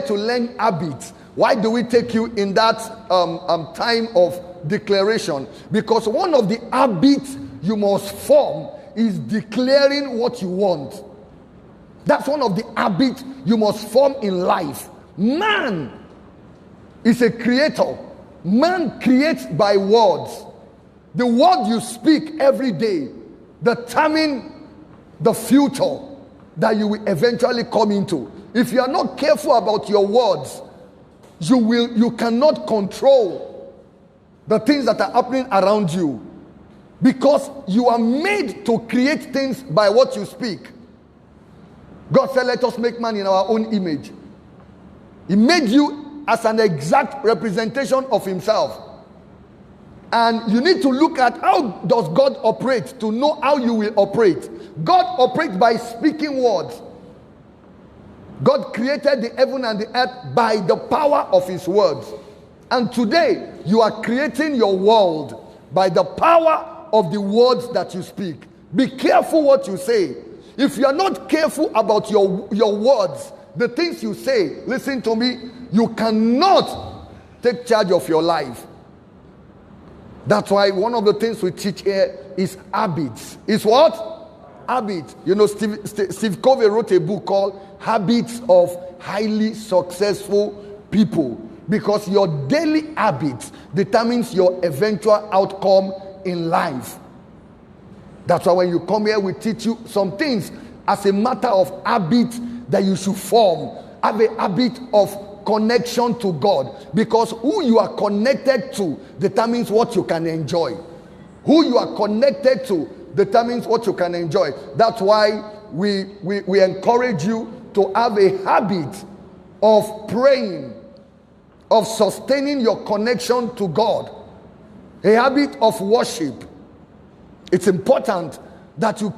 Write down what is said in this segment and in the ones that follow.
to learn habits. Why do we take you in that time of declaration? Because one of the habits you must form is declaring what you want. That's one of the habits you must form in life. Man is a creator. Man creates by words. The word you speak every day determine the future that you will eventually come into. If you are not careful about your words, you cannot control the things that are happening around you, because you are made to create things by what you speak. God said, let us make man in our own image. He made you as an exact representation of himself. And you need to look at how does God operate to know how you will operate. God operates by speaking words. God created the heaven and the earth by the power of his words. And today, you are creating your world by the power of the words that you speak. Be careful what you say. If you are not careful about your words, the things you say, listen to me, you cannot take charge of your life. That's why one of the things we teach here is habits. Is what? Habits. You know, Steve Covey wrote a book called Habits of Highly Successful People, because your daily habits determines your eventual outcome in life. That's why when you come here, we teach you some things as a matter of habit that you should form. Have a habit of connection to God, because who you are connected to determines what you can enjoy. Who you are connected to determines what you can enjoy. That's why we encourage you to have a habit of praying, of sustaining your connection to God, a habit of worship. It's important that you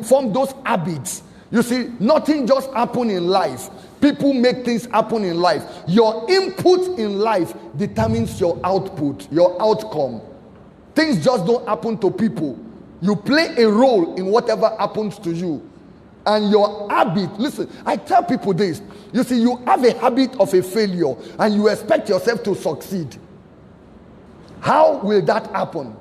form those habits. You see, nothing just happens in life. People make things happen in life. Your input in life determines your output, your outcome. Things just don't happen to people. You play a role in whatever happens to you. And your habit, listen, I tell people this. You see, you have a habit of a failure and you expect yourself to succeed. How will that happen?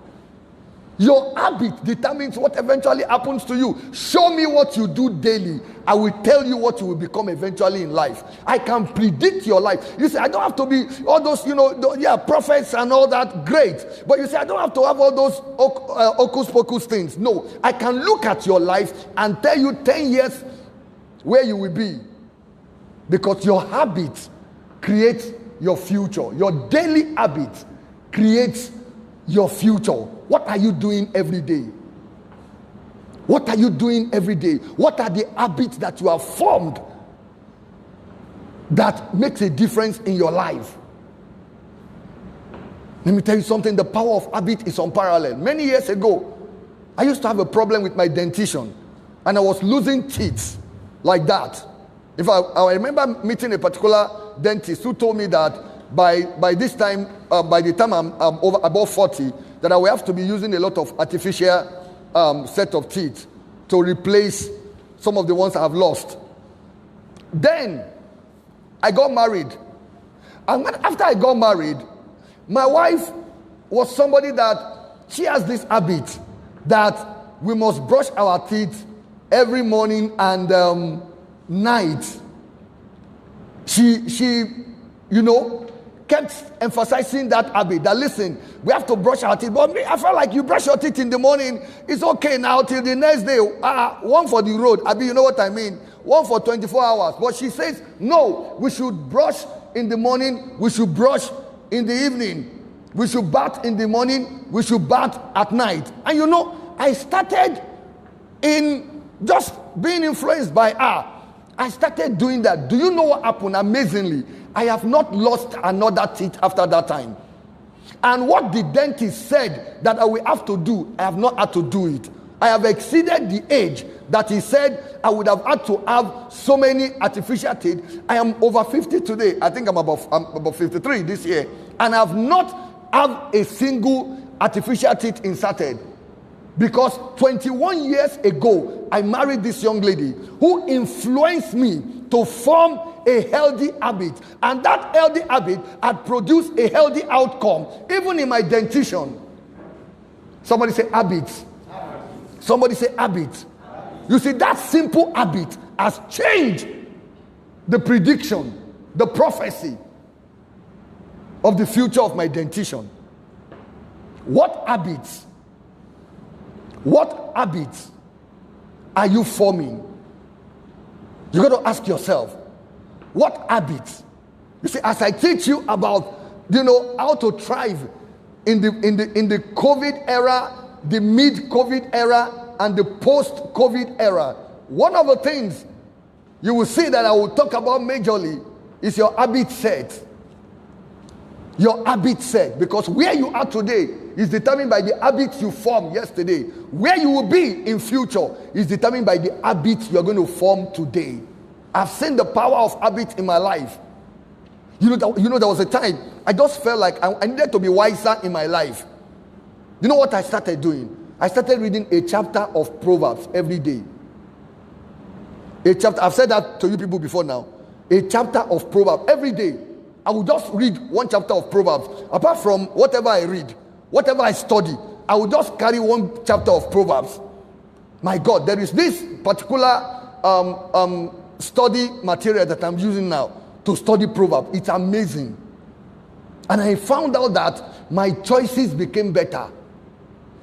Your habit determines what eventually happens to you. Show me what you do daily. I will tell you what you will become eventually in life. I can predict your life. You say, I don't have to be all those, prophets and all that. Great. But you say, I don't have to have all those hocus pocus things. No, I can look at your life and tell you 10 years where you will be. Because your habit creates your future. Your daily habit creates your future. What are you doing every day? What are you doing every day? What are the habits that you have formed that makes a difference in your life? Let me tell you something. The power of habit is unparalleled. Many years ago, I used to have a problem with my dentition, and I was losing teeth like that. I remember meeting a particular dentist who told me that by this time, by the time I'm above 40, that I will have to be using a lot of artificial set of teeth to replace some of the ones I have lost. Then I got married. And after I got married, my wife was somebody that she has this habit that we must brush our teeth every morning and night. She kept emphasizing that habit, that listen, we have to brush our teeth. But me, I felt like you brush your teeth in the morning, it's okay now till the next day. One for the road. You know what I mean? One for 24 hours. But she says, no, we should brush in the morning, we should brush in the evening, we should bath in the morning, we should bath at night. And I started in just being influenced by her. I started doing that. Do you know what happened? Amazingly, I have not lost another teeth after that time. And what the dentist said that I will have to do, I have not had to do it. I have exceeded the age that he said I would have had to have so many artificial teeth. I am over 50 today. I think I'm about 53 this year. And I have not had a single artificial teeth inserted. Because 21 years ago, I married this young lady who influenced me to form a healthy habit, and that healthy habit had produced a healthy outcome, even in my dentition. Somebody say habits. Somebody say habits. You see, that simple habit has changed the prediction, the prophecy of the future of my dentition. What habits are you forming? You got to ask yourself, what habits? You see, as I teach you about, how to thrive in the COVID era, the mid-COVID era, and the post-COVID era, one of the things you will see that I will talk about majorly is your habit set. Your habit set. Because where you are today is determined by the habits you formed yesterday. Where you will be in future is determined by the habits you are going to form today. I've seen the power of habits in my life. There was a time I just felt like I needed to be wiser in my life. You know what I started doing? I started reading a chapter of Proverbs every day. A chapter. I've said that to you people before now. A chapter of Proverbs every day. I will just read one chapter of Proverbs. Apart from whatever I read, whatever I study, I will just carry one chapter of Proverbs. My God, there is this particular study material that I'm using now to study Proverbs. It's amazing. And I found out that my choices became better.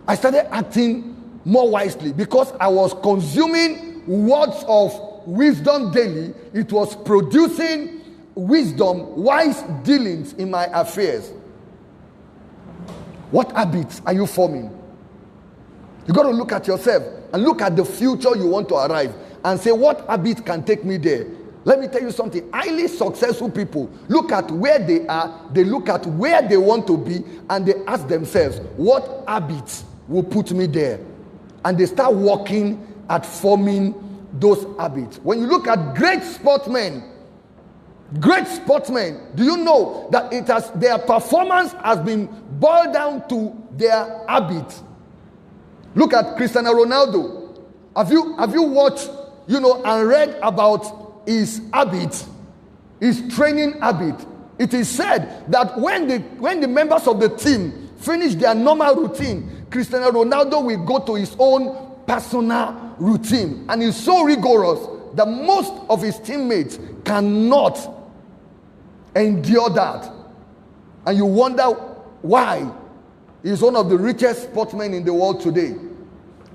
I started acting more wisely because I was consuming words of wisdom daily. It was producing wisdom, wise dealings in my affairs. What habits are you forming? You got to look at yourself and look at the future you want to arrive and say, what habit can take me there? Let me tell you something. Highly successful people look at where they are, they look at where they want to be, and they ask themselves, what habits will put me there? And they start working at forming those habits. When you look at great sportsmen, do you know that their performance has been boiled down to their habits? Look at Cristiano Ronaldo. Have you watched, and read about his habits, his training habit? It is said that when the members of the team finish their normal routine, Cristiano Ronaldo will go to his own personal routine, and he's so rigorous that most of his teammates cannot endure that. And you wonder why. He's one of the richest sportsmen in the world today.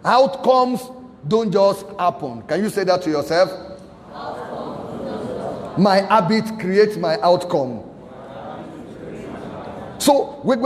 Outcomes don't just happen. Can you say that to yourself? My habit creates my outcome. So we